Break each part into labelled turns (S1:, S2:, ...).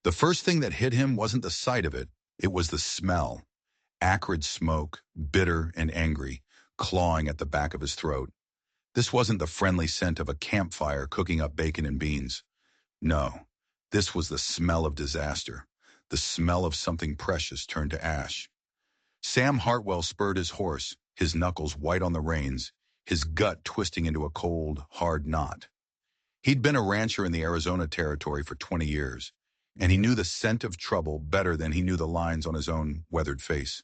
S1: The first thing that hit him wasn't the sight of it, it was the smell. Acrid smoke, bitter and angry, clawing at the back of his throat. This wasn't the friendly scent of a campfire cooking up bacon and beans. No, this was the smell of disaster, the smell of something precious turned to ash. Sam Hartwell spurred his horse, his knuckles white on the reins, his gut twisting into a cold, hard knot. He'd been a rancher in the Arizona Territory for 20 years, and he knew the scent of trouble better than he knew the lines on his own weathered face.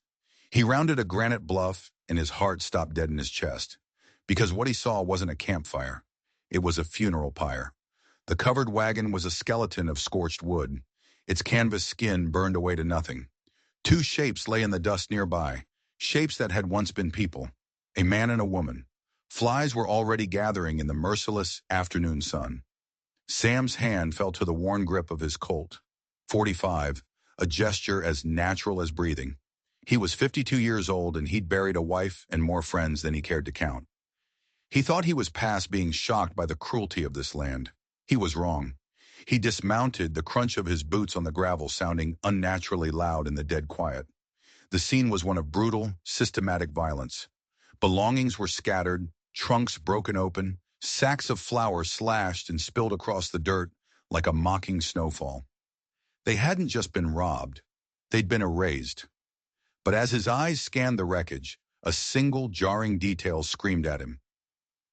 S1: He rounded a granite bluff, and his heart stopped dead in his chest, because what he saw wasn't a campfire. It was a funeral pyre. The covered wagon was a skeleton of scorched wood, its canvas skin burned away to nothing. Two shapes lay in the dust nearby, shapes that had once been people, a man and a woman. Flies were already gathering in the merciless afternoon sun. Sam's hand fell to the worn grip of his Colt, .45, a gesture as natural as breathing. He was 52 years old and he'd buried a wife and more friends than he cared to count. He thought he was past being shocked by the cruelty of this land. He was wrong. He dismounted, the crunch of his boots on the gravel sounding unnaturally loud in the dead quiet. The scene was one of brutal, systematic violence. Belongings were scattered, trunks broken open, sacks of flour slashed and spilled across the dirt like a mocking snowfall. They hadn't just been robbed, they'd been erased. But as his eyes scanned the wreckage, a single jarring detail screamed at him.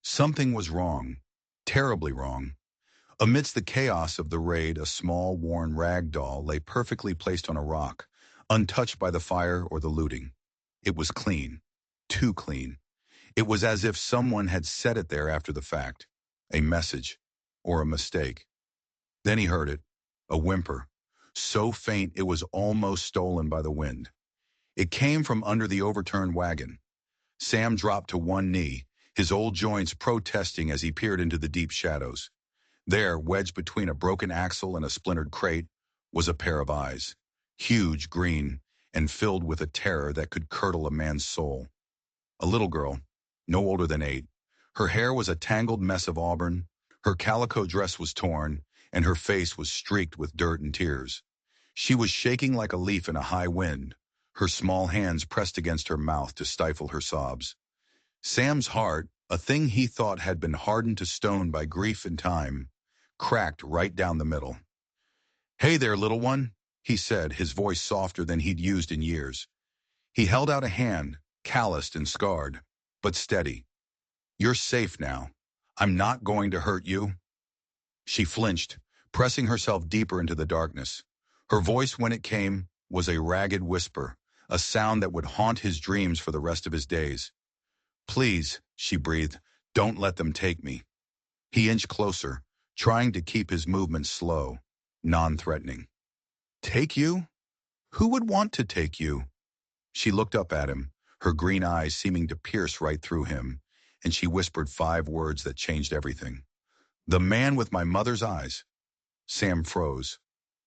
S1: Something was wrong, terribly wrong. Amidst the chaos of the raid, a small, worn rag doll lay perfectly placed on a rock, untouched by the fire or the looting. It was clean, too clean. It was as if someone had set it there after the fact, a message or a mistake. Then he heard it, a whimper, so faint it was almost stolen by the wind. It came from under the overturned wagon. Sam dropped to one knee, his old joints protesting as he peered into the deep shadows. There, wedged between a broken axle and a splintered crate, was a pair of eyes, huge, green, and filled with a terror that could curdle a man's soul. A little girl, no older than 8. Her hair was a tangled mess of auburn, her calico dress was torn, and her face was streaked with dirt and tears. She was shaking like a leaf in a high wind, her small hands pressed against her mouth to stifle her sobs. Sam's heart, a thing he thought had been hardened to stone by grief and time, cracked right down the middle. "Hey there, little one," he said, his voice softer than he'd used in years. He held out a hand, calloused and scarred, but steady. "You're safe now. I'm not going to hurt you." She flinched, pressing herself deeper into the darkness. Her voice, when it came, was a ragged whisper, a sound that would haunt his dreams for the rest of his days. "Please," she breathed, "don't let them take me." He inched closer, trying to keep his movements slow, non-threatening. "Take you? Who would want to take you?" She looked up at him, her green eyes seeming to pierce right through him, and she whispered 5 words that changed everything. "The man with my mother's eyes." Sam froze.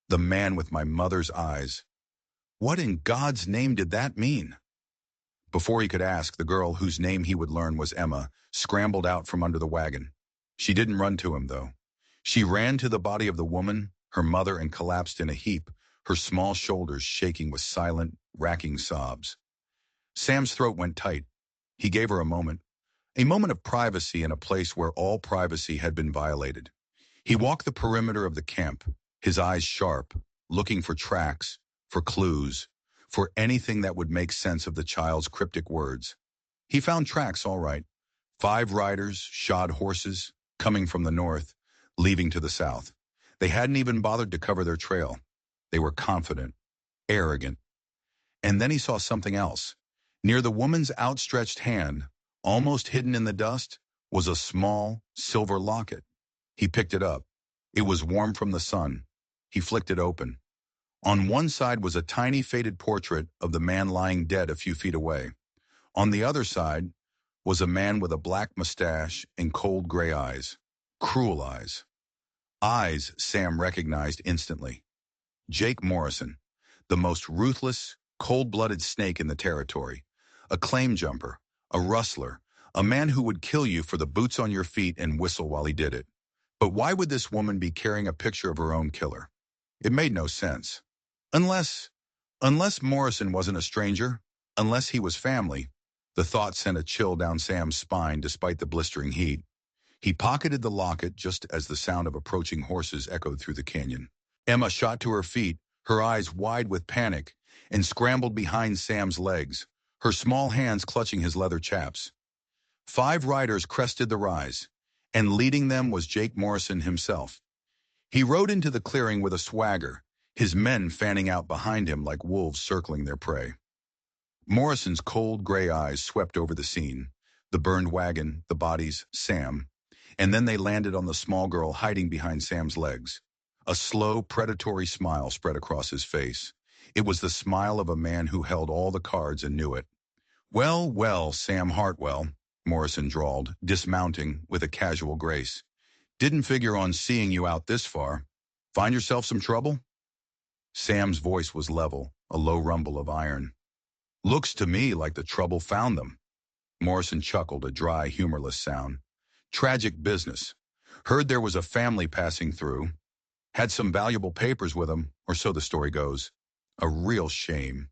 S1: The man with my mother's eyes. What in God's name did that mean? Before he could ask, the girl whose name he would learn was Emma scrambled out from under the wagon. She didn't run to him, though. She ran to the body of the woman, her mother, and collapsed in a heap, her small shoulders shaking with silent, racking sobs. Sam's throat went tight. He gave her a moment of privacy in a place where all privacy had been violated. He walked the perimeter of the camp, his eyes sharp, looking for tracks, for clues, for anything that would make sense of the child's cryptic words. He found tracks, all right. 5 riders, shod horses, coming from the north, leaving to the south. They hadn't even bothered to cover their trail. They were confident, arrogant. And then he saw something else. Near the woman's outstretched hand, almost hidden in the dust, was a small, silver locket. He picked it up. It was warm from the sun. He flicked it open. On one side was a tiny faded portrait of the man lying dead a few feet away. On the other side was a man with a black mustache and cold gray eyes. Cruel eyes. Eyes Sam recognized instantly. Jake Morrison, the most ruthless, cold-blooded snake in the territory. A claim jumper, a rustler, a man who would kill you for the boots on your feet and whistle while he did it. But why would this woman be carrying a picture of her own killer? It made no sense. Unless, unless Morrison wasn't a stranger, unless he was family, the thought sent a chill down Sam's spine despite the blistering heat. He pocketed the locket just as the sound of approaching horses echoed through the canyon. Emma shot to her feet, her eyes wide with panic, and scrambled behind Sam's legs, her small hands clutching his leather chaps. 5 riders crested the rise, and leading them was Jake Morrison himself. He rode into the clearing with a swagger, his men fanning out behind him like wolves circling their prey. Morrison's cold gray eyes swept over the scene, the burned wagon, the bodies, Sam, and then they landed on the small girl hiding behind Sam's legs. A slow, predatory smile spread across his face. It was the smile of a man who held all the cards and knew it. "Well, well, Sam Hartwell," Morrison drawled, dismounting with a casual grace. "Didn't figure on seeing you out this far. Find yourself some trouble?" Sam's voice was level, a low rumble of iron. "Looks to me like the trouble found them." Morrison chuckled, a dry, humorless sound. "Tragic business. Heard there was a family passing through. Had some valuable papers with them, or so the story goes. A real shame."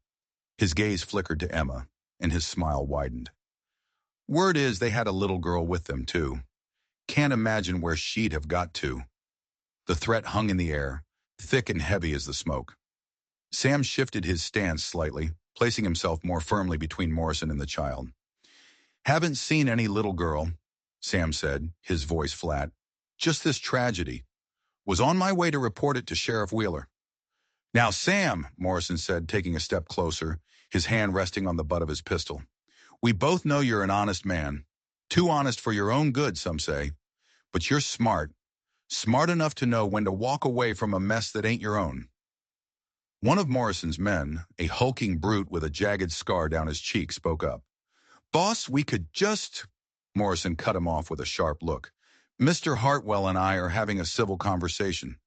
S1: His gaze flickered to Emma, and his smile widened. "Word is they had a little girl with them, too. Can't imagine where she'd have got to." The threat hung in the air, thick and heavy as the smoke. Sam shifted his stance slightly, placing himself more firmly between Morrison and the child. "Haven't seen any little girl," Sam said, his voice flat. "Just this tragedy. Was on my way to report it to Sheriff Wheeler." "Now, Sam," Morrison said, taking a step closer, his hand resting on the butt of his pistol. "We both know you're an honest man. Too honest for your own good, some say. But you're smart. Smart enough to know when to walk away from a mess that ain't your own." One of Morrison's men, a hulking brute with a jagged scar down his cheek, spoke up. "Boss, we could just—" Morrison cut him off with a sharp look. "Mr. Hartwell and I are having a civil conversation."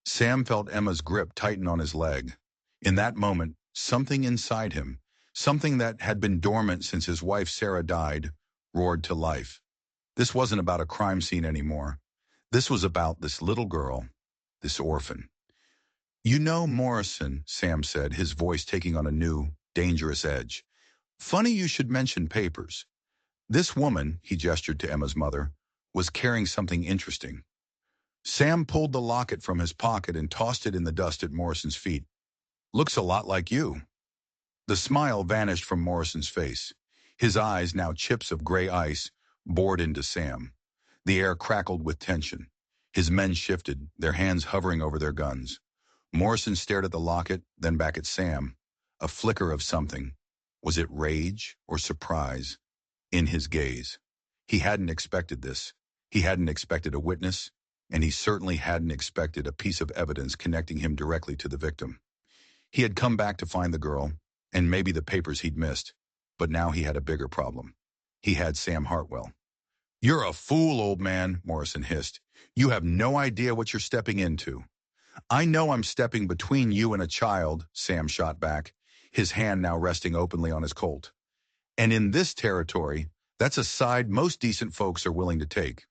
S1: Sam felt Emma's grip tighten on his leg. In that moment, something inside him, something that had been dormant since his wife Sarah died, roared to life. This wasn't about a crime scene anymore. This was about this little girl, this orphan. "You know, Morrison," Sam said, his voice taking on a new, dangerous edge. "Funny you should mention papers. This woman," he gestured to Emma's mother, "was carrying something interesting." Sam pulled the locket from his pocket and tossed it in the dust at Morrison's feet. "Looks a lot like you." The smile vanished from Morrison's face. His eyes, now chips of gray ice, bored into Sam. The air crackled with tension. His men shifted, their hands hovering over their guns. Morrison stared at the locket, then back at Sam. A flicker of something. Was it rage or surprise? In his gaze. He hadn't expected this. He hadn't expected a witness, and he certainly hadn't expected a piece of evidence connecting him directly to the victim. He had come back to find the girl, and maybe the papers he'd missed, but now he had a bigger problem. He had Sam Hartwell. "You're a fool, old man," Morrison hissed. "You have no idea what you're stepping into." "I know I'm stepping between you and a child," Sam shot back, his hand now resting openly on his Colt. "And in this territory, that's a side most decent folks are willing to take."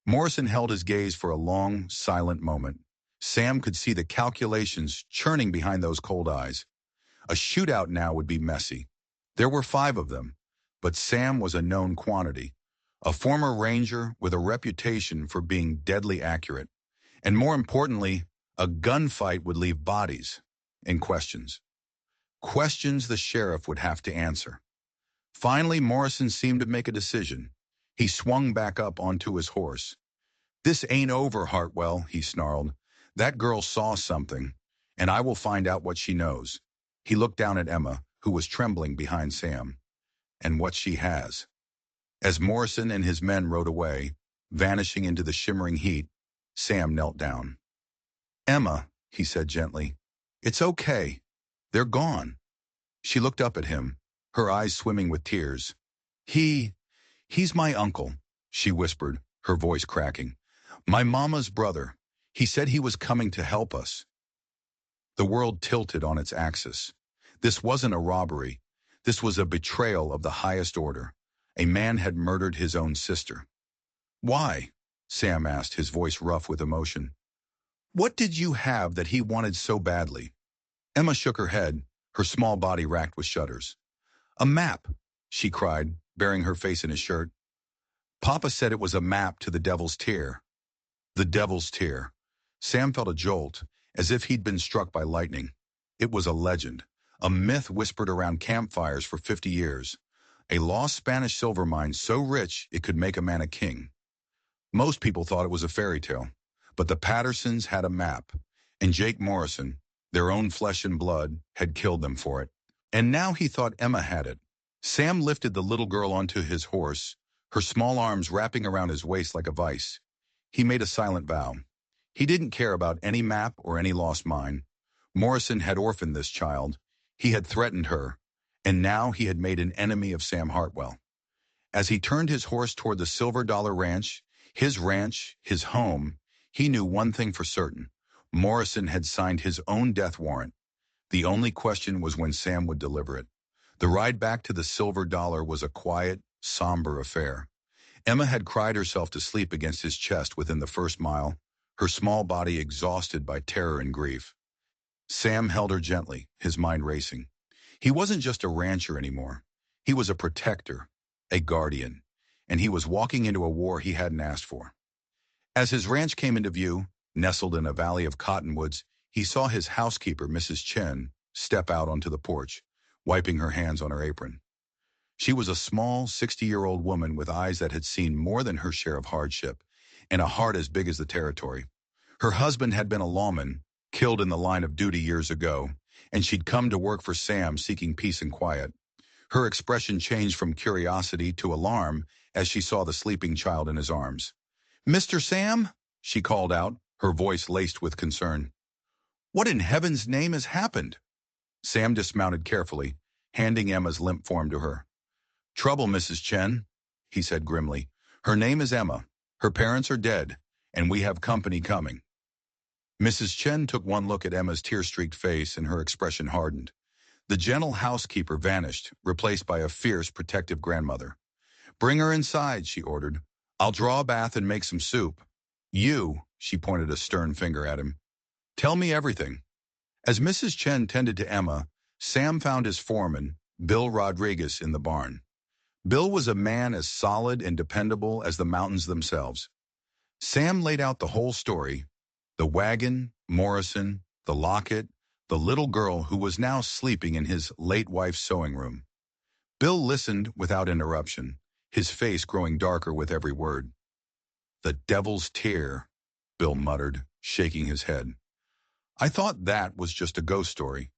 S1: Morrison held his gaze for a long, silent moment. Sam could see the calculations churning behind those cold eyes. A shootout now would be messy. There were 5 of them, but Sam was a known quantity, a former ranger with a reputation for being deadly accurate. And more importantly, a gunfight would leave bodies and questions. Questions the sheriff would have to answer. Finally, Morrison seemed to make a decision. He swung back up onto his horse. "This ain't over, Hartwell," he snarled. "That girl saw something, and I will find out what she knows." He looked down at Emma, who was trembling behind Sam. "And what she has." As Morrison and his men rode away, vanishing into the shimmering heat, Sam knelt down. "Emma," he said gently, "it's okay. They're gone." She looked up at him, her eyes swimming with tears. He's my uncle," she whispered, her voice cracking. "My mama's brother. He said he was coming to help us." The world tilted on its axis. This wasn't a robbery. This was a betrayal of the highest order. A man had murdered his own sister. "Why?" Sam asked, his voice rough with emotion. What did you have that he wanted so badly? Emma shook her head, her small body racked with shudders. A map, she cried, burying her face in his shirt. Papa said it was a map to the Devil's Tear. The Devil's Tear. Sam felt a jolt, as if he'd been struck by lightning. It was a legend, a myth whispered around campfires for 50 years. A lost Spanish silver mine so rich it could make a man a king. Most people thought it was a fairy tale, but the Pattersons had a map, and Jake Morrison, their own flesh and blood, had killed them for it. And now he thought Emma had it. Sam lifted the little girl onto his horse, her small arms wrapping around his waist like a vice. He made a silent vow. He didn't care about any map or any lost mine. Morrison had orphaned this child. He had threatened her, and now he had made an enemy of Sam Hartwell. As he turned his horse toward the Silver Dollar Ranch, his home, he knew one thing for certain. Morrison had signed his own death warrant. The only question was when Sam would deliver it. The ride back to the Silver Dollar was a quiet, somber affair. Emma had cried herself to sleep against his chest within the first mile, her small body exhausted by terror and grief. Sam held her gently, his mind racing. He wasn't just a rancher anymore. He was a protector, a guardian, and he was walking into a war he hadn't asked for. As his ranch came into view, nestled in a valley of cottonwoods, he saw his housekeeper, Mrs. Chen, step out onto the porch, wiping her hands on her apron. She was a small, 60-year-old woman with eyes that had seen more than her share of hardship, and a heart as big as the territory. Her husband had been a lawman, killed in the line of duty years ago, and she'd come to work for Sam seeking peace and quiet. Her expression changed from curiosity to alarm as she saw the sleeping child in his arms. "Mr. Sam?" she called out, her voice laced with concern. "What in heaven's name has happened?" Sam dismounted carefully, handing Emma's limp form to her. "Trouble, Mrs. Chen," he said grimly. "Her name is Emma. Her parents are dead, and we have company coming." Mrs. Chen took one look at Emma's tear-streaked face, and her expression hardened. The gentle housekeeper vanished, replaced by a fierce, protective grandmother. "Bring her inside," she ordered. "I'll draw a bath and make some soup. You," she pointed a stern finger at him, "tell me everything." As Mrs. Chen tended to Emma, Sam found his foreman, Bill Rodriguez, in the barn. Bill was a man as solid and dependable as the mountains themselves. Sam laid out the whole story: the wagon, Morrison, the locket, the little girl who was now sleeping in his late wife's sewing room. Bill listened without interruption, his face growing darker with every word. "The Devil's Tear," Bill muttered, shaking his head. "I thought that was just a ghost story."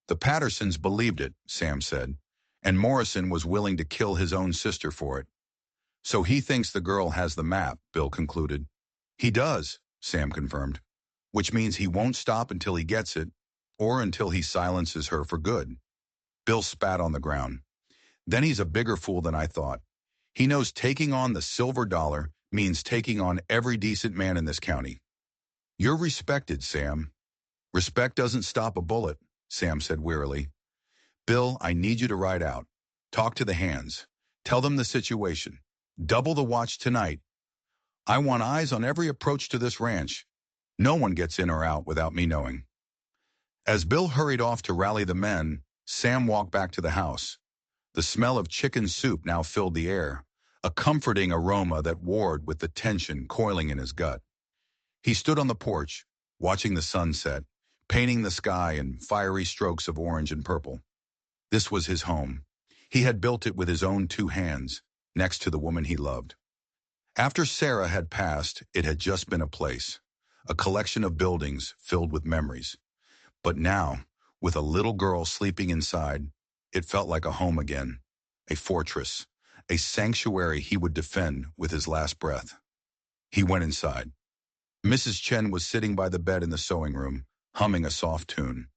S1: "The Pattersons believed it," Sam said, "and Morrison was willing to kill his own sister for it." "So he thinks the girl has the map," Bill concluded. "He does," Sam confirmed, "which means he won't stop until he gets it, or until he silences her for good." Bill spat on the ground. "Then he's a bigger fool than I thought. He knows taking on the Silver Dollar means taking on every decent man in this county." "You're respected, Sam." "Respect doesn't stop a bullet," Sam said wearily. "Bill, I need you to ride out. Talk to the hands. Tell them the situation. Double the watch tonight. I want eyes on every approach to this ranch. No one gets in or out without me knowing." As Bill hurried off to rally the men, Sam walked back to the house. The smell of chicken soup now filled the air, a comforting aroma that warred with the tension coiling in his gut. He stood on the porch, watching the sunset, painting the sky in fiery strokes of orange and purple. This was his home. He had built it with his own two hands, next to the woman he loved. After Sarah had passed, it had just been a place, a collection of buildings filled with memories. But now, with a little girl sleeping inside, it felt like a home again, a fortress, a sanctuary he would defend with his last breath. He went inside. Mrs. Chen was sitting by the bed in the sewing room, humming a soft tune.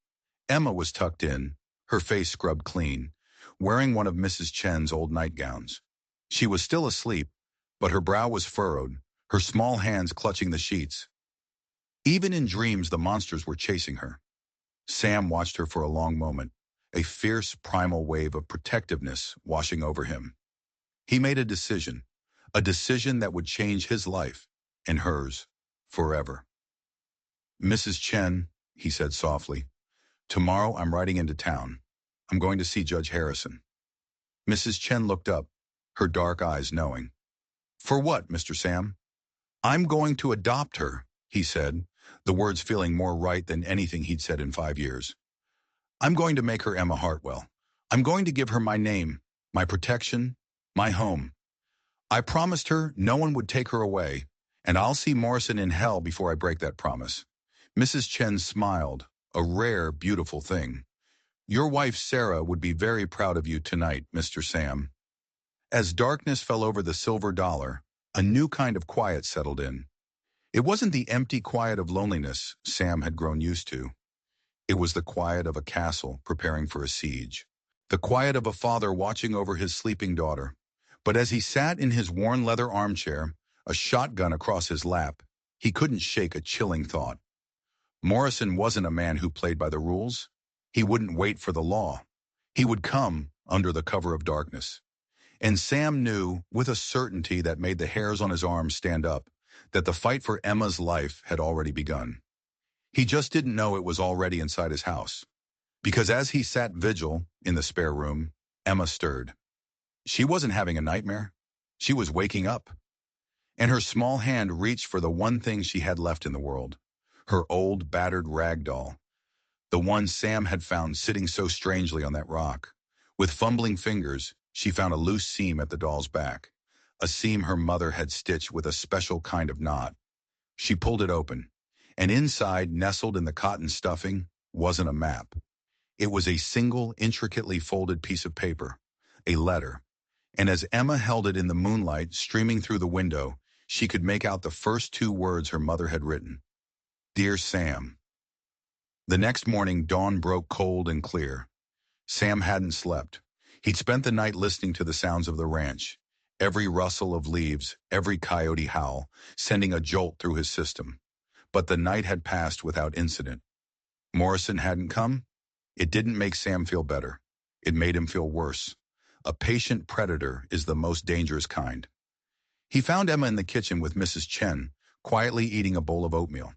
S1: Emma was tucked in, her face scrubbed clean, wearing one of Mrs. Chen's old nightgowns. She was still asleep, but her brow was furrowed, her small hands clutching the sheets. Even in dreams, the monsters were chasing her. Sam watched her for a long moment, a fierce primal wave of protectiveness washing over him. He made a decision that would change his life and hers forever. Mrs. Chen, he said softly, tomorrow I'm riding into town. I'm going to see Judge Harrison. Mrs. Chen looked up, her dark eyes knowing. For what, Mr. Sam? I'm going to adopt her, he said, the words feeling more right than anything he'd said in 5 years. I'm going to make her Emma Hartwell. I'm going to give her my name, my protection, my home. I promised her no one would take her away, and I'll see Morrison in hell before I break that promise. Mrs. Chen smiled, a rare, beautiful thing. Your wife Sarah would be very proud of you tonight, Mr. Sam. As darkness fell over the silver dollar, a new kind of quiet settled in. It wasn't the empty quiet of loneliness Sam had grown used to. It was the quiet of a castle preparing for a siege. The quiet of a father watching over his sleeping daughter. But as he sat in his worn leather armchair, a shotgun across his lap, he couldn't shake a chilling thought. Morrison wasn't a man who played by the rules. He wouldn't wait for the law. He would come under the cover of darkness. And Sam knew, with a certainty that made the hairs on his arms stand up, that the fight for Emma's life had already begun. He just didn't know it was already inside his house. Because as he sat vigil in the spare room, Emma stirred. She wasn't having a nightmare. She was waking up. And her small hand reached for the one thing she had left in the world. Her old, battered rag doll. The one Sam had found sitting so strangely on that rock. With fumbling fingers, she found a loose seam at the doll's back. A seam her mother had stitched with a special kind of knot. She pulled it open. And inside, nestled in the cotton stuffing, wasn't a map. It was a single, intricately folded piece of paper. A letter. And as Emma held it in the moonlight streaming through the window, she could make out the first two words her mother had written. Dear Sam. The next morning, dawn broke cold and clear. Sam hadn't slept. He'd spent the night listening to the sounds of the ranch. Every rustle of leaves, every coyote howl, sending a jolt through his system. But the night had passed without incident. Morrison hadn't come. It didn't make Sam feel better. It made him feel worse. A patient predator is the most dangerous kind. He found Emma in the kitchen with Mrs. Chen, quietly eating a bowl of oatmeal.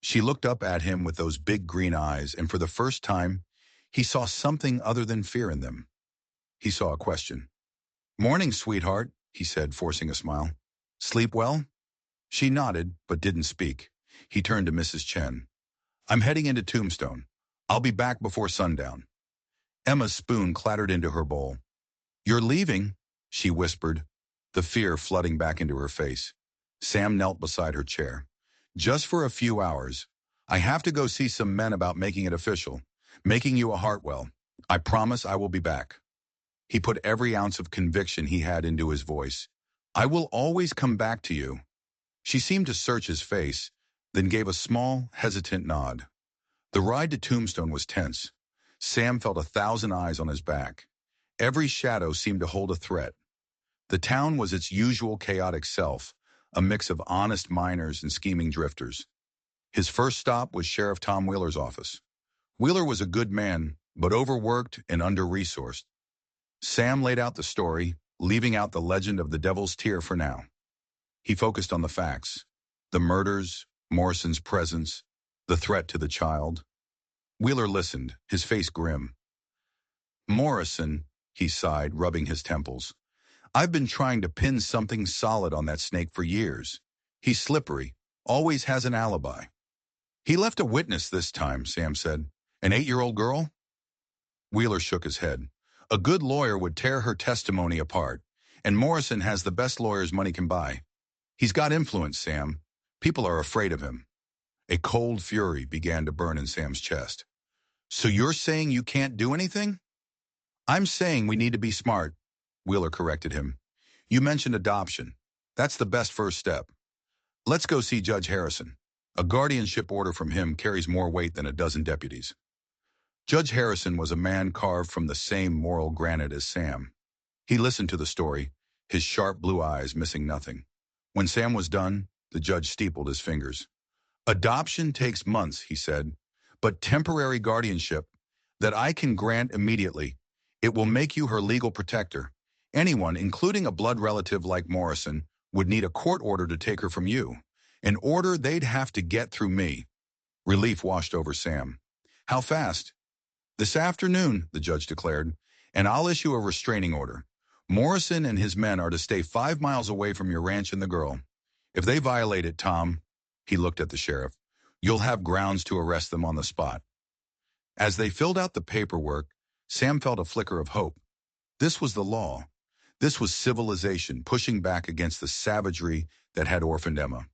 S1: She looked up at him with those big green eyes, and for the first time, he saw something other than fear in them. He saw a question. Morning, sweetheart, he said, forcing a smile. Sleep well? She nodded, but didn't speak. He turned to Mrs. Chen. I'm heading into Tombstone. I'll be back before sundown. Emma's spoon clattered into her bowl. You're leaving, she whispered, the fear flooding back into her face. Sam knelt beside her chair. Just for a few hours. I have to go see some men about making it official, making you a Hartwell. I promise I will be back. He put every ounce of conviction he had into his voice. I will always come back to you. She seemed to search his face, then gave a small, hesitant nod. The ride to Tombstone was tense. Sam felt 1,000 eyes on his back. Every shadow seemed to hold a threat. The town was its usual chaotic self, a mix of honest miners and scheming drifters. His first stop was Sheriff Tom Wheeler's office. Wheeler was a good man, but overworked and under-resourced. Sam laid out the story, leaving out the legend of the Devil's Tear for now. He focused on the facts. The murders, Morrison's presence, the threat to the child. Wheeler listened, his face grim. Morrison, he sighed, rubbing his temples. I've been trying to pin something solid on that snake for years. He's slippery, always has an alibi. He left a witness this time, Sam said. An 8-year-old girl? Wheeler shook his head. A good lawyer would tear her testimony apart, and Morrison has the best lawyers money can buy. He's got influence, Sam. People are afraid of him. A cold fury began to burn in Sam's chest. So you're saying you can't do anything? I'm saying we need to be smart, Wheeler corrected him. You mentioned adoption. That's the best first step. Let's go see Judge Harrison. A guardianship order from him carries more weight than a dozen deputies. Judge Harrison was a man carved from the same moral granite as Sam. He listened to the story, his sharp blue eyes missing nothing. When Sam was done, the judge steepled his fingers. Adoption takes months, he said, but temporary guardianship that I can grant immediately. It will make you her legal protector. Anyone, including a blood relative like Morrison, would need a court order to take her from you. An order they'd have to get through me. Relief washed over Sam. How fast? This afternoon, the judge declared, and I'll issue a restraining order. Morrison and his men are to stay 5 miles away from your ranch and the girl. If they violate it, Tom, he looked at the sheriff, you'll have grounds to arrest them on the spot. As they filled out the paperwork, Sam felt a flicker of hope. This was the law. This was civilization pushing back against the savagery that had orphaned Emma.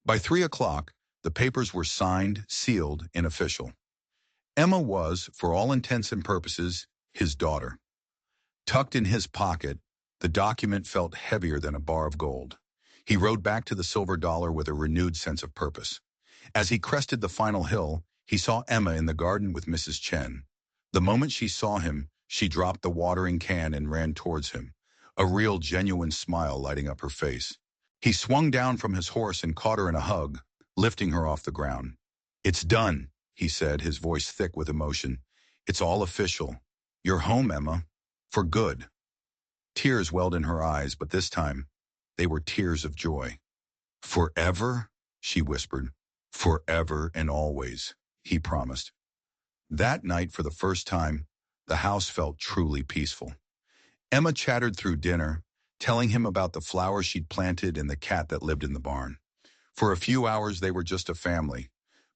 S1: By 3 o'clock, the papers were signed, sealed, and official. Emma was, for all intents and purposes, his daughter. Tucked in his pocket, the document felt heavier than a bar of gold. He rode back to the silver dollar with a renewed sense of purpose. As he crested the final hill, he saw Emma in the garden with Mrs. Chen. The moment she saw him, she dropped the watering can and ran towards him, a real, genuine smile lighting up her face. He swung down from his horse and caught her in a hug, lifting her off the ground. It's done, he said, his voice thick with emotion. It's all official. You're home, Emma. For good. Tears welled in her eyes, but this time, they were tears of joy. Forever, she whispered. Forever and always, he promised. That night, for the first time, the house felt truly peaceful. Emma chattered through dinner, telling him about the flowers she'd planted and the cat that lived in the barn. For a few hours, they were just a family.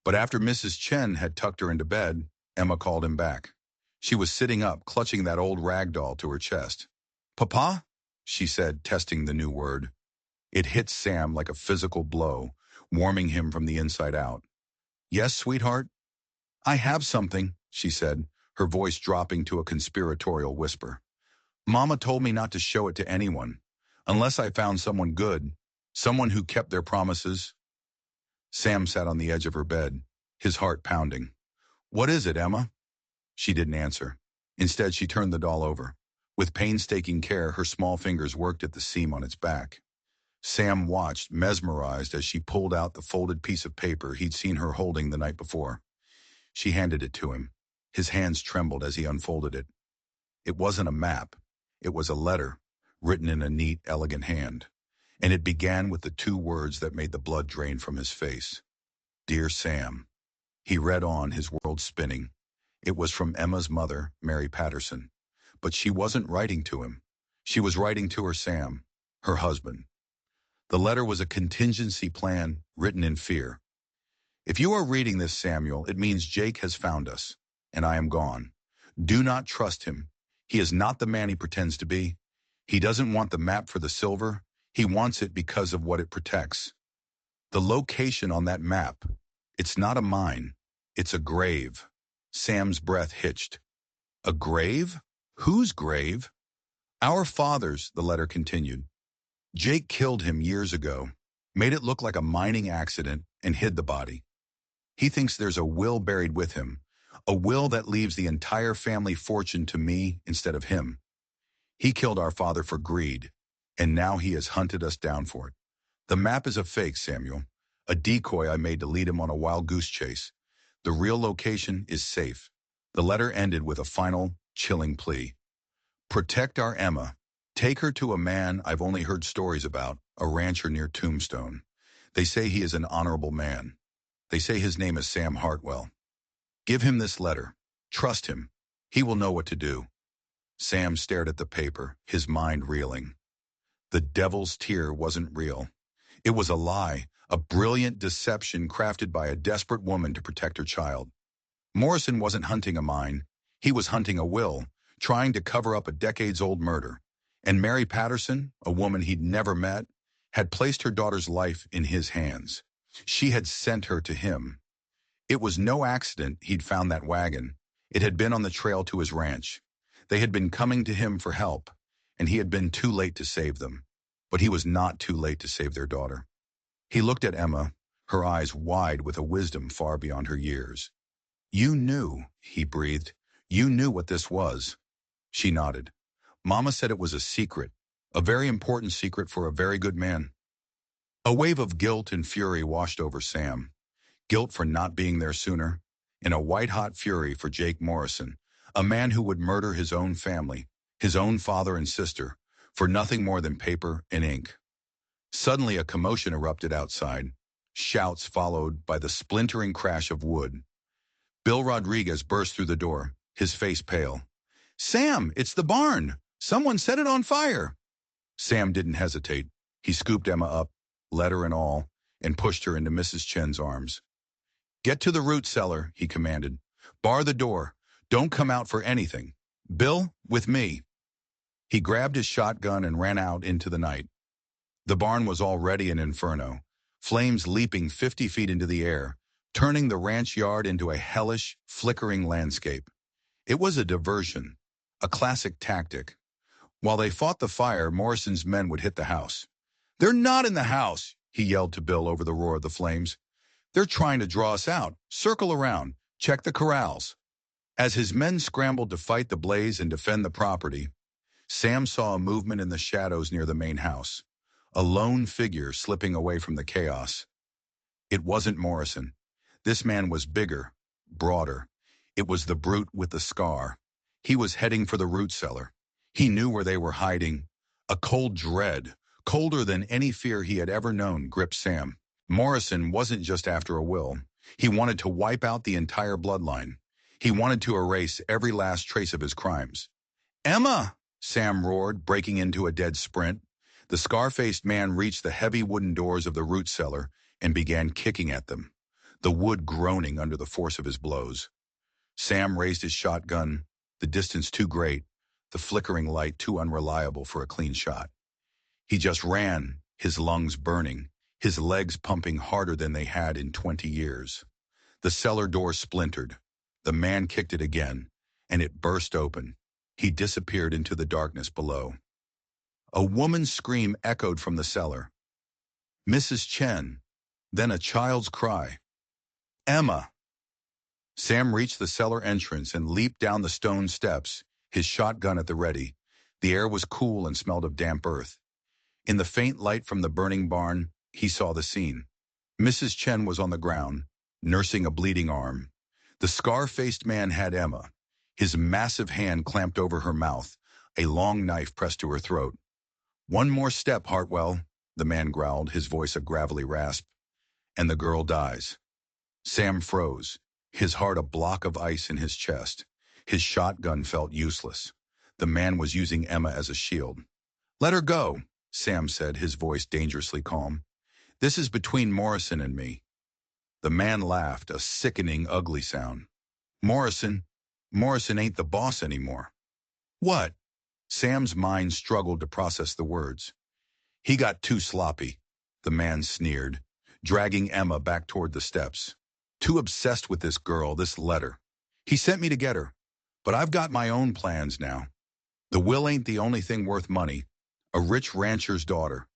S1: But after Mrs. Chen had tucked her into bed, Emma called him back. She was sitting up, clutching that old rag doll to her chest. Papa? She said, testing the new word. It hit Sam like a physical blow, warming him from the inside out. Yes, sweetheart? I have something, she said, her voice dropping to a conspiratorial whisper. Mama told me not to show it to anyone, unless I found someone good, someone who kept their promises. Sam sat on the edge of her bed, his heart pounding. What is it, Emma? She didn't answer. Instead, she turned the doll over. With painstaking care, her small fingers worked at the seam on its back. Sam watched, mesmerized, as she pulled out the folded piece of paper he'd seen her holding the night before. She handed it to him. His hands trembled as he unfolded it. It wasn't a map. It was a letter, written in a neat, elegant hand. And it began with the two words that made the blood drain from his face. Dear Sam. He read on, his world spinning. It was from Emma's mother, Mary Patterson. But she wasn't writing to him. She was writing to her Sam, her husband. The letter was a contingency plan written in fear. If you are reading this, Samuel, it means Jake has found us, and I am gone. Do not trust him. He is not the man he pretends to be. He doesn't want the map for the silver. He wants it because of what it protects. The location on that map, it's not a mine. It's a grave. Sam's breath hitched. A grave? Whose grave? Our father's, the letter continued. Jake killed him years ago, made it look like a mining accident, and hid the body. He thinks there's a will buried with him, a will that leaves the entire family fortune to me instead of him. He killed our father for greed, and now he has hunted us down for it. The map is a fake, Samuel, a decoy I made to lead him on a wild goose chase. The real location is safe. The letter ended with a final, chilling plea. Protect our Emma. Take her to a man I've only heard stories about, a rancher near Tombstone. They say he is an honorable man. They say his name is Sam Hartwell. Give him this letter. Trust him. He will know what to do. Sam stared at the paper, his mind reeling. The devil's tear wasn't real. It was a lie, a brilliant deception crafted by a desperate woman to protect her child. Morrison wasn't hunting a mine. He was hunting a will, trying to cover up a decades-old murder. And Mary Patterson, a woman he'd never met, had placed her daughter's life in his hands. She had sent her to him. It was no accident he'd found that wagon. It had been on the trail to his ranch. They had been coming to him for help, and he had been too late to save them. But he was not too late to save their daughter. He looked at Emma, her eyes wide with a wisdom far beyond her years. You knew, he breathed. You knew what this was. She nodded. Mama said it was a secret, a very important secret for a very good man. A wave of guilt and fury washed over Sam. Guilt for not being there sooner, and a white-hot fury for Jake Morrison, a man who would murder his own family, his own father and sister, for nothing more than paper and ink. Suddenly a commotion erupted outside. shouts followed by the splintering crash of wood. Bill Rodriguez burst through the door, his face pale. "Sam, it's the barn! Someone set it on fire!" Sam didn't hesitate. He scooped Emma up, letter and all, and pushed her into Mrs. Chen's arms. "Get to the root cellar," he commanded. "Bar the door. Don't come out for anything. Bill, with me." He grabbed his shotgun and ran out into the night. The barn was already an inferno, flames leaping 50 feet into the air, turning the ranch yard into a hellish, flickering landscape. It was a diversion, a classic tactic. While they fought the fire, Morrison's men would hit the house. "They're not in the house," he yelled to Bill over the roar of the flames. "They're trying to draw us out. Circle around. Check the corrals." As his men scrambled to fight the blaze and defend the property, Sam saw a movement in the shadows near the main house. A lone figure slipping away from the chaos. It wasn't Morrison. This man was bigger, broader. It was the brute with the scar. He was heading for the root cellar. He knew where they were hiding. A cold dread, colder than any fear he had ever known, gripped Sam. Morrison wasn't just after a will. He wanted to wipe out the entire bloodline. He wanted to erase every last trace of his crimes. "Emma!" Sam roared, breaking into a dead sprint. The scar-faced man reached the heavy wooden doors of the root cellar and began kicking at them, the wood groaning under the force of his blows. Sam raised his shotgun, the distance too great, the flickering light too unreliable for a clean shot. He just ran, his lungs burning, his legs pumping harder than they had in 20 years. The cellar door splintered. The man kicked it again, and it burst open. He disappeared into the darkness below. A woman's scream echoed from the cellar. "Mrs. Chen." Then a child's cry. "Emma!" Sam reached the cellar entrance and leaped down the stone steps, his shotgun at the ready. The air was cool and smelled of damp earth. In the faint light from the burning barn, he saw the scene. Mrs. Chen was on the ground, nursing a bleeding arm. The scar-faced man had Emma, his massive hand clamped over her mouth, a long knife pressed to her throat. "One more step, Hartwell," the man growled, his voice a gravelly rasp, "and the girl dies." Sam froze, his heart a block of ice in his chest. His shotgun felt useless. The man was using Emma as a shield. "Let her go," Sam said, his voice dangerously calm. "This is between Morrison and me." The man laughed, a sickening, ugly sound. Morrison ain't the boss anymore." "What?" Sam's mind struggled to process the words. "He got too sloppy," the man sneered, dragging Emma back toward the steps. "Too obsessed with this girl, this letter. He sent me to get her, but I've got my own plans now. The will ain't the only thing worth money. A rich rancher's daughter.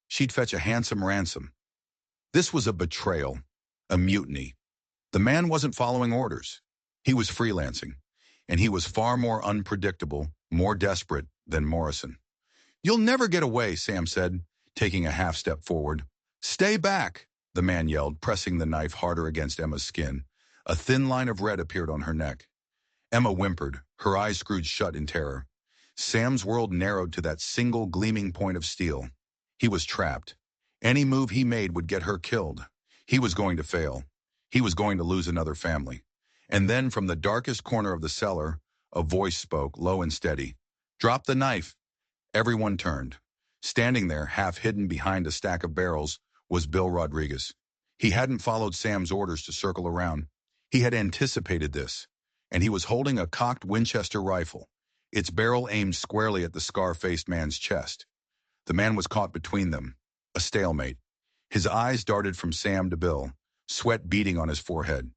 S1: She'd fetch a handsome ransom." This was a betrayal, a mutiny. The man wasn't following orders. He was freelancing, and he was far more unpredictable, more desperate than Morrison. "You'll never get away," Sam said, taking a half step forward. "Stay back," the man yelled, pressing the knife harder against Emma's skin. A thin line of red appeared on her neck. Emma whimpered, her eyes screwed shut in terror. Sam's world narrowed to that single gleaming point of steel. He was trapped. Any move he made would get her killed. He was going to fail. He was going to lose another family. And then from the darkest corner of the cellar, a voice spoke, low and steady. "Drop the knife." Everyone turned. Standing there, half hidden behind a stack of barrels, was Bill Rodriguez. He hadn't followed Sam's orders to circle around. He had anticipated this, and he was holding a cocked Winchester rifle, its barrel aimed squarely at the scar-faced man's chest. The man was caught between them, a stalemate. His eyes darted from Sam to Bill, sweat beading on his forehead.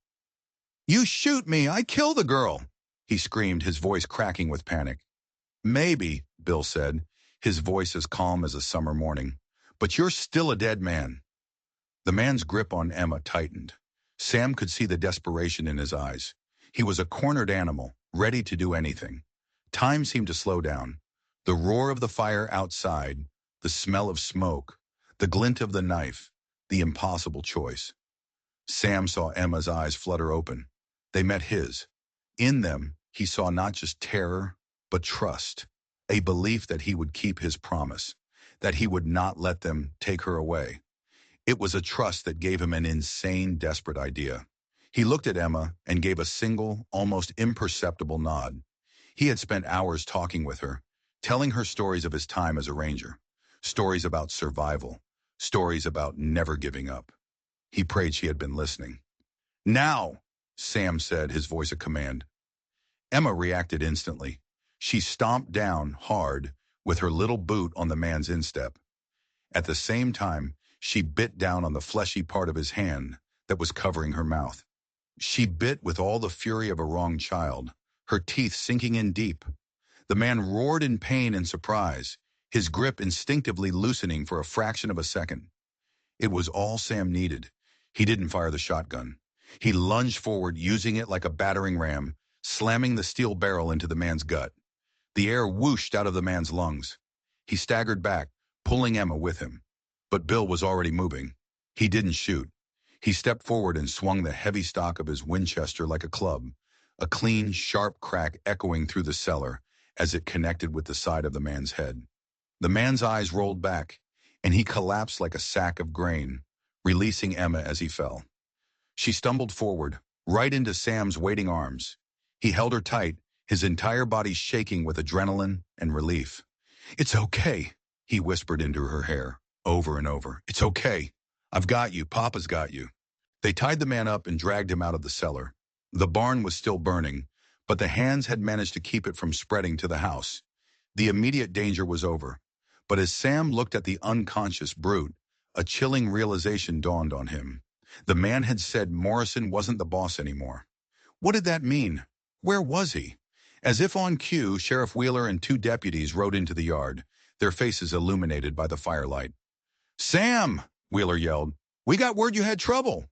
S1: "You shoot me, I kill the girl," he screamed, his voice cracking with panic. "Maybe," Bill said, his voice as calm as a summer morning, "but you're still a dead man." The man's grip on Emma tightened. Sam could see the desperation in his eyes. He was a cornered animal, ready to do anything. Time seemed to slow down. The roar of the fire outside, the smell of smoke, the glint of the knife, the impossible choice. Sam saw Emma's eyes flutter open. They met his. In them, he saw not just terror, but trust, a belief that he would keep his promise, that he would not let them take her away. It was a trust that gave him an insane, desperate idea. He looked at Emma and gave a single, almost imperceptible nod. He had spent hours talking with her, telling her stories of his time as a ranger, stories about survival, stories about never giving up. He prayed she had been listening. "Now," Sam said, his voice a command. Emma reacted instantly. She stomped down, hard, with her little boot on the man's instep. At the same time, she bit down on the fleshy part of his hand that was covering her mouth. She bit with all the fury of a wronged child, her teeth sinking in deep. The man roared in pain and surprise, his grip instinctively loosening for a fraction of a second. It was all Sam needed. He didn't fire the shotgun. He lunged forward, using it like a battering ram, slamming the steel barrel into the man's gut. The air whooshed out of the man's lungs. He staggered back, pulling Emma with him. But Bill was already moving. He didn't shoot. He stepped forward and swung the heavy stock of his Winchester like a club, a clean, sharp crack echoing through the cellar as it connected with the side of the man's head. The man's eyes rolled back, and he collapsed like a sack of grain, releasing Emma as he fell. She stumbled forward, right into Sam's waiting arms. He held her tight, his entire body shaking with adrenaline and relief. "It's okay," he whispered into her hair, over and over. "It's okay. I've got you. Papa's got you." They tied the man up and dragged him out of the cellar. The barn was still burning, but the hands had managed to keep it from spreading to the house. The immediate danger was over. But as Sam looked at the unconscious brute, a chilling realization dawned on him. The man had said Morrison wasn't the boss anymore. What did that mean? Where was he? As if on cue, Sheriff Wheeler and two deputies rode into the yard, their faces illuminated by the firelight. "Sam!" Wheeler yelled. "We got word you had trouble."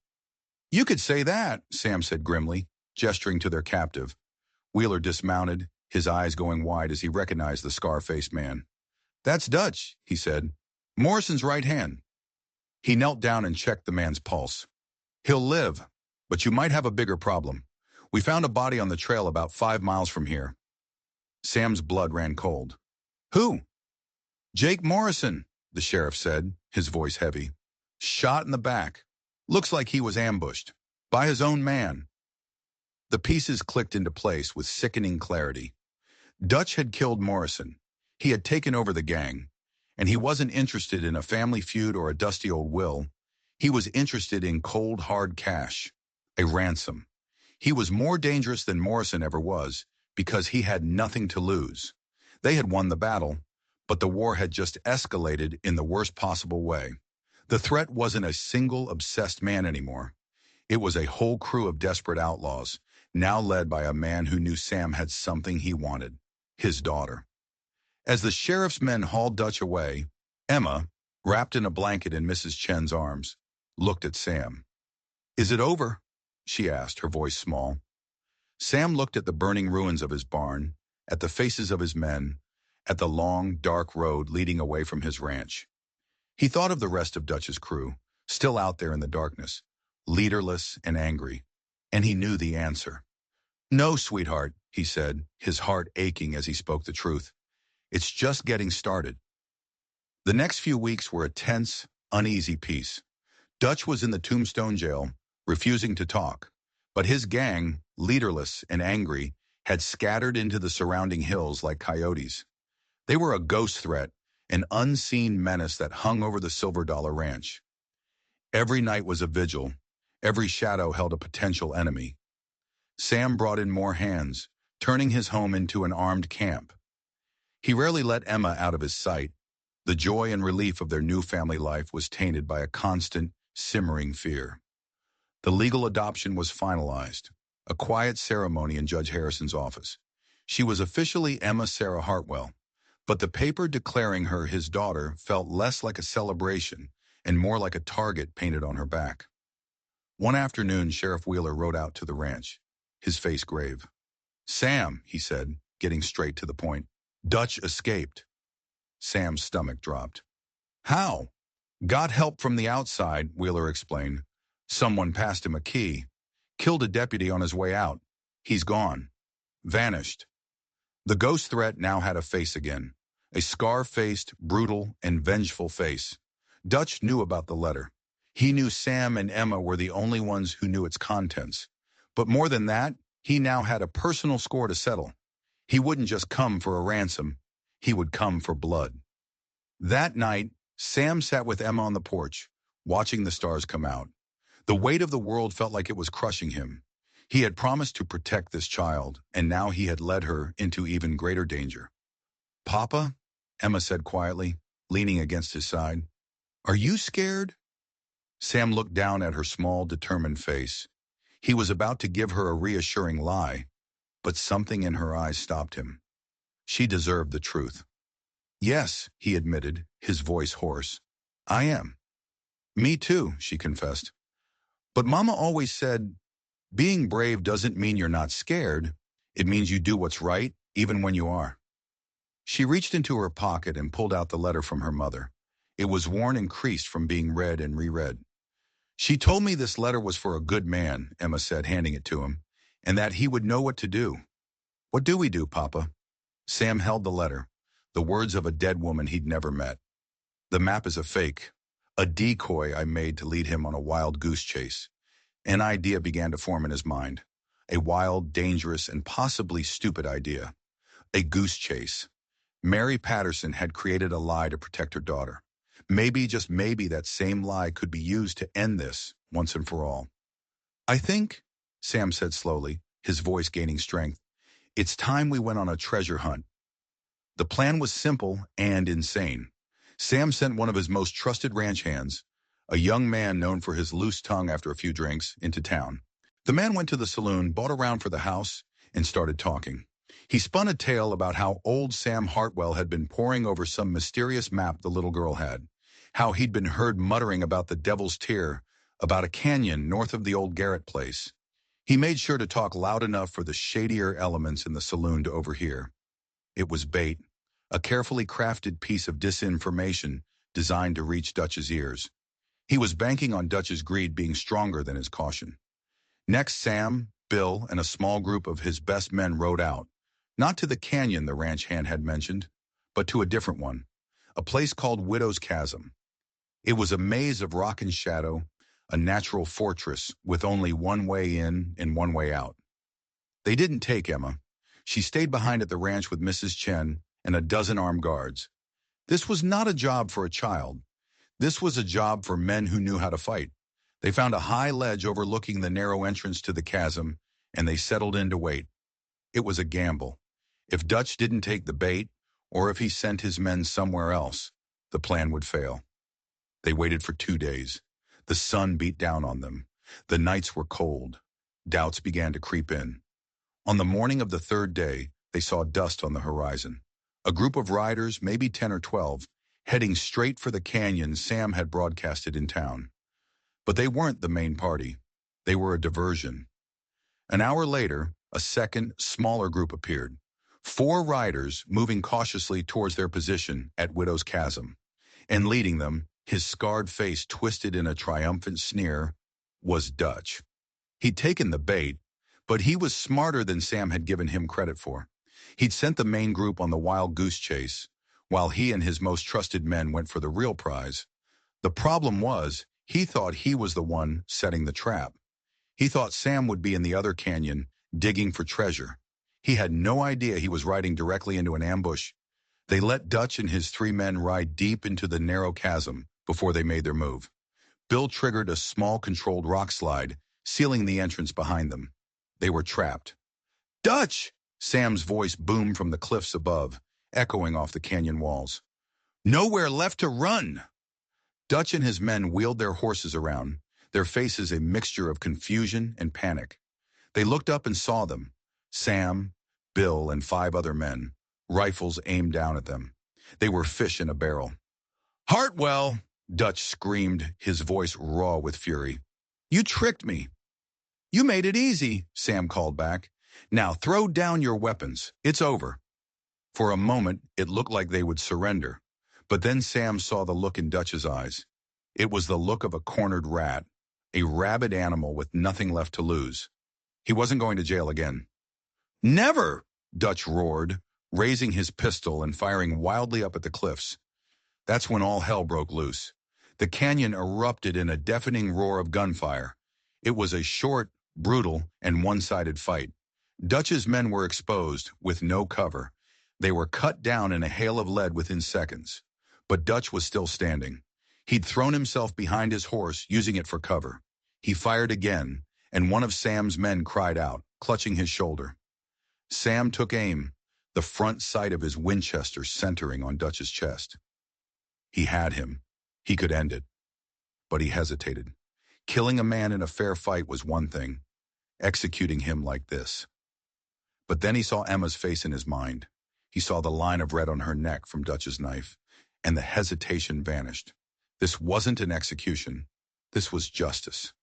S1: "You could say that," Sam said grimly, gesturing to their captive. Wheeler dismounted, his eyes going wide as he recognized the scar-faced man. "That's Dutch," he said. "Morrison's right hand." He knelt down and checked the man's pulse. "He'll live, but you might have a bigger problem. We found a body on the trail about 5 miles from here." Sam's blood ran cold. "Who?" "Jake Morrison," the sheriff said, his voice heavy. "Shot in the back. Looks like he was ambushed. By his own man." The pieces clicked into place with sickening clarity. Dutch had killed Morrison. He had taken over the gang. And he wasn't interested in a family feud or a dusty old will. He was interested in cold, hard cash. A ransom. He was more dangerous than Morrison ever was because he had nothing to lose. They had won the battle, but the war had just escalated in the worst possible way. The threat wasn't a single obsessed man anymore. It was a whole crew of desperate outlaws, now led by a man who knew Sam had something he wanted, his daughter. As the sheriff's men hauled Dutch away, Emma, wrapped in a blanket in Mrs. Chen's arms, looked at Sam. "Is it over?" she asked, her voice small. Sam looked at the burning ruins of his barn, at the faces of his men, at the long, dark road leading away from his ranch. He thought of the rest of Dutch's crew, still out there in the darkness, leaderless and angry, and he knew the answer. "No, sweetheart," he said, his heart aching as he spoke the truth. "It's just getting started." The next few weeks were a tense, uneasy peace. Dutch was in the Tombstone jail, refusing to talk, but his gang, leaderless and angry, had scattered into the surrounding hills like coyotes. They were a ghost threat, an unseen menace that hung over the Silver Dollar Ranch. Every night was a vigil. Every shadow held a potential enemy. Sam brought in more hands, turning his home into an armed camp. He rarely let Emma out of his sight. The joy and relief of their new family life was tainted by a constant, simmering fear. The legal adoption was finalized, a quiet ceremony in Judge Harrison's office. She was officially Emma Sarah Hartwell, but the paper declaring her his daughter felt less like a celebration and more like a target painted on her back. One afternoon, Sheriff Wheeler rode out to the ranch, his face grave. "Sam," he said, getting straight to the point, "Dutch escaped." Sam's stomach dropped. "How?" "Got help from the outside," Wheeler explained. "Someone passed him a key. Killed a deputy on his way out. He's gone. Vanished." The ghost threat now had a face again. A scar-faced, brutal, and vengeful face. Dutch knew about the letter. He knew Sam and Emma were the only ones who knew its contents. But more than that, he now had a personal score to settle. He wouldn't just come for a ransom. He would come for blood. That night, Sam sat with Emma on the porch, watching the stars come out. The weight of the world felt like it was crushing him. He had promised to protect this child, and now he had led her into even greater danger. "Papa," Emma said quietly, leaning against his side, "are you scared?" Sam looked down at her small, determined face. He was about to give her a reassuring lie, but something in her eyes stopped him. She deserved the truth. "Yes," he admitted, his voice hoarse. "I am." "Me too," she confessed. "But Mama always said, being brave doesn't mean you're not scared. It means you do what's right, even when you are." She reached into her pocket and pulled out the letter from her mother. It was worn and creased from being read and reread. "She told me this letter was for a good man," Emma said, handing it to him, "and that he would know what to do." "What do we do, Papa?" Sam held the letter, the words of a dead woman he'd never met. "The map is a fake, a decoy I made to lead him on a wild goose chase." An idea began to form in his mind. A wild, dangerous, and possibly stupid idea. A goose chase. Mary Patterson had created a lie to protect her daughter. Maybe, just maybe, that same lie could be used to end this once and for all. "I think," Sam said slowly, his voice gaining strength, "it's time we went on a treasure hunt." The plan was simple and insane. Sam sent one of his most trusted ranch hands, a young man known for his loose tongue after a few drinks, into town. The man went to the saloon, bought a round for the house, and started talking. He spun a tale about how old Sam Hartwell had been poring over some mysterious map the little girl had, how he'd been heard muttering about the Devil's Tear, about a canyon north of the old Garrett place. He made sure to talk loud enough for the shadier elements in the saloon to overhear. It was bait, a carefully crafted piece of disinformation designed to reach Dutch's ears. He was banking on Dutch's greed being stronger than his caution. Next, Sam, Bill, and a small group of his best men rode out, not to the canyon the ranch hand had mentioned, but to a different one, a place called Widow's Chasm. It was a maze of rock and shadow, a natural fortress with only one way in and one way out. They didn't take Emma. She stayed behind at the ranch with Mrs. Chen and a dozen armed guards. This was not a job for a child. This was a job for men who knew how to fight. They found a high ledge overlooking the narrow entrance to the chasm, and they settled in to wait. It was a gamble. If Dutch didn't take the bait, or if he sent his men somewhere else, the plan would fail. They waited for 2 days. The sun beat down on them. The nights were cold. Doubts began to creep in. On the morning of the third day, they saw dust on the horizon. A group of riders, maybe 10 or 12, heading straight for the canyon Sam had broadcasted in town. But they weren't the main party. They were a diversion. An hour later, a second, smaller group appeared. 4 riders moving cautiously towards their position at Widow's Chasm. And leading them, his scarred face twisted in a triumphant sneer, was Dutch. He'd taken the bait, but he was smarter than Sam had given him credit for. He'd sent the main group on the wild goose chase, while he and his most trusted men went for the real prize. The problem was, he thought he was the one setting the trap. He thought Sam would be in the other canyon, digging for treasure. He had no idea he was riding directly into an ambush. They let Dutch and his 3 men ride deep into the narrow chasm before they made their move. Bill triggered a small controlled rock slide, sealing the entrance behind them. They were trapped. "Dutch!" Sam's voice boomed from the cliffs above, echoing off the canyon walls. "Nowhere left to run!" Dutch and his men wheeled their horses around, their faces a mixture of confusion and panic. They looked up and saw them, Sam, Bill, and 5 other men, rifles aimed down at them. They were fish in a barrel. "Hartwell!" Dutch screamed, his voice raw with fury. "You tricked me." "You made it easy," Sam called back. "Now throw down your weapons. It's over." For a moment, it looked like they would surrender. But then Sam saw the look in Dutch's eyes. It was the look of a cornered rat, a rabid animal with nothing left to lose. He wasn't going to jail again. "Never!" Dutch roared, raising his pistol and firing wildly up at the cliffs. That's when all hell broke loose. The canyon erupted in a deafening roar of gunfire. It was a short, brutal, and one-sided fight. Dutch's men were exposed, with no cover. They were cut down in a hail of lead within seconds. But Dutch was still standing. He'd thrown himself behind his horse, using it for cover. He fired again, and one of Sam's men cried out, clutching his shoulder. Sam took aim, the front sight of his Winchester centering on Dutch's chest. He had him. He could end it. But he hesitated. Killing a man in a fair fight was one thing. Executing him like this. But then he saw Emma's face in his mind. He saw the line of red on her neck from Dutch's knife, and the hesitation vanished. This wasn't an execution. This was justice.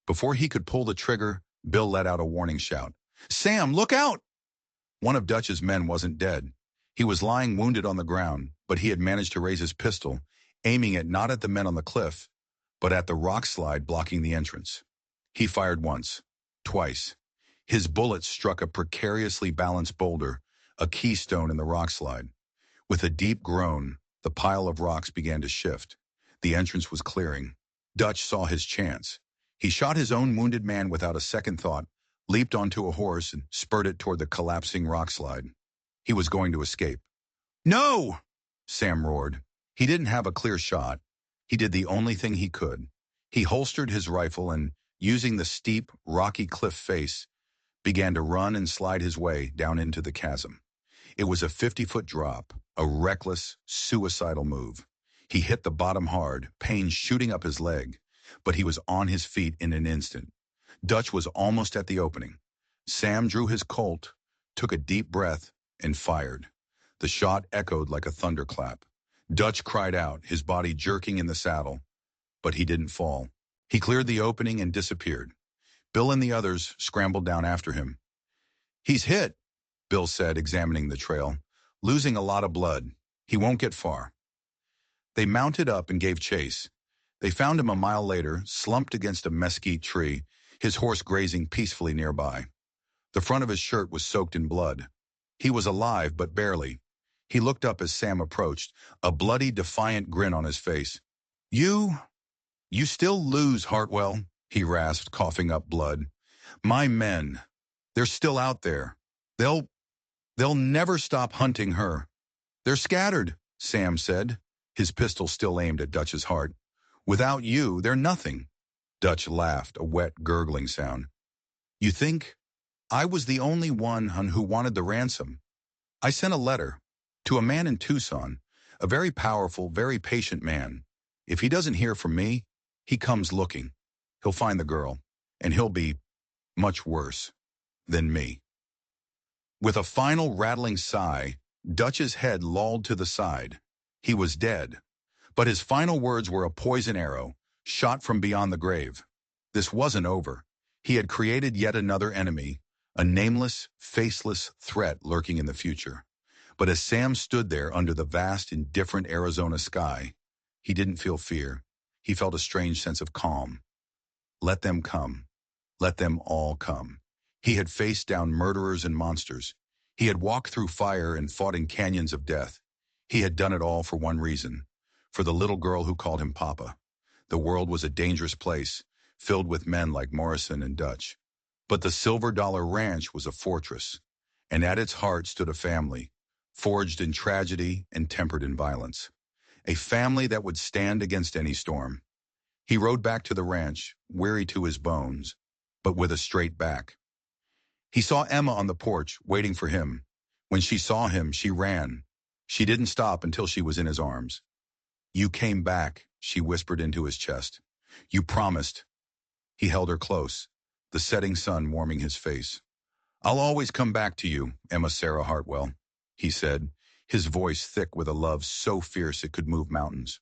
S1: Before he could pull the trigger, Bill let out a warning shout. "Sam, look out!" One of Dutch's men wasn't dead. He was lying wounded on the ground, but he had managed to raise his pistol, aiming it not at the men on the cliff, but at the rock slide blocking the entrance. He fired once, twice. His bullet struck a precariously balanced boulder, a keystone in the rock slide. With a deep groan, the pile of rocks began to shift. The entrance was clearing. Dutch saw his chance. He shot his own wounded man without a second thought, leaped onto a horse, and spurted toward the collapsing rock slide. He was going to escape. "No!" Sam roared. He didn't have a clear shot. He did the only thing he could. He holstered his rifle and, using the steep, rocky cliff face, began to run and slide his way down into the chasm. It was a 50-foot drop, a reckless, suicidal move. He hit the bottom hard, pain shooting up his leg, but he was on his feet in an instant. Dutch was almost at the opening. Sam drew his Colt, took a deep breath, and fired. The shot echoed like a thunderclap. Dutch cried out, his body jerking in the saddle, but he didn't fall. He cleared the opening and disappeared. Bill and the others scrambled down after him. "He's hit," Bill said, examining the trail. "Losing a lot of blood. He won't get far." They mounted up and gave chase. They found him a mile later, slumped against a mesquite tree, his horse grazing peacefully nearby. The front of his shirt was soaked in blood. He was alive, but barely. He looked up as Sam approached, a bloody, defiant grin on his face. You still lose, Hartwell," he rasped, coughing up blood. "My men, they're still out there. They'll never stop hunting her." "They're scattered," Sam said, his pistol still aimed at Dutch's heart. "Without you, they're nothing." Dutch laughed, a wet, gurgling sound. "You think I was the only one who wanted the ransom? I sent a letter to a man in Tucson, a very powerful, very patient man. If he doesn't hear from me, he comes looking. He'll find the girl, and he'll be much worse than me." With a final rattling sigh, Dutch's head lolled to the side. He was dead, but his final words were a poison arrow, shot from beyond the grave. This wasn't over. He had created yet another enemy, a nameless, faceless threat lurking in the future. But as Sam stood there under the vast, indifferent Arizona sky, he didn't feel fear. He felt a strange sense of calm. Let them come. Let them all come. He had faced down murderers and monsters. He had walked through fire and fought in canyons of death. He had done it all for one reason, for the little girl who called him Papa. The world was a dangerous place, filled with men like Morrison and Dutch. But the Silver Dollar Ranch was a fortress, and at its heart stood a family, forged in tragedy and tempered in violence. A family that would stand against any storm. He rode back to the ranch, weary to his bones, but with a straight back. He saw Emma on the porch, waiting for him. When she saw him, she ran. She didn't stop until she was in his arms. "You came back," she whispered into his chest. "You promised." He held her close, the setting sun warming his face. "I'll always come back to you, Emma Sarah Hartwell," he said, his voice thick with a love so fierce it could move mountains.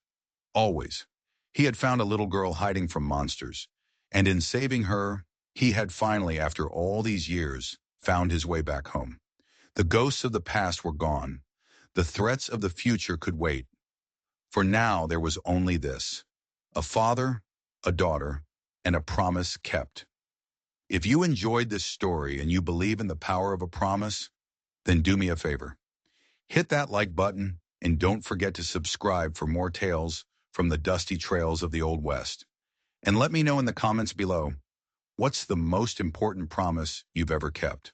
S1: Always. He had found a little girl hiding from monsters, and in saving her, he had finally, after all these years, found his way back home. The ghosts of the past were gone. The threats of the future could wait. For now, there was only this: a father, a daughter, and a promise kept. If you enjoyed this story and you believe in the power of a promise, then do me a favor. Hit that like button and don't forget to subscribe for more tales from the dusty trails of the Old West. And let me know in the comments below, what's the most important promise you've ever kept?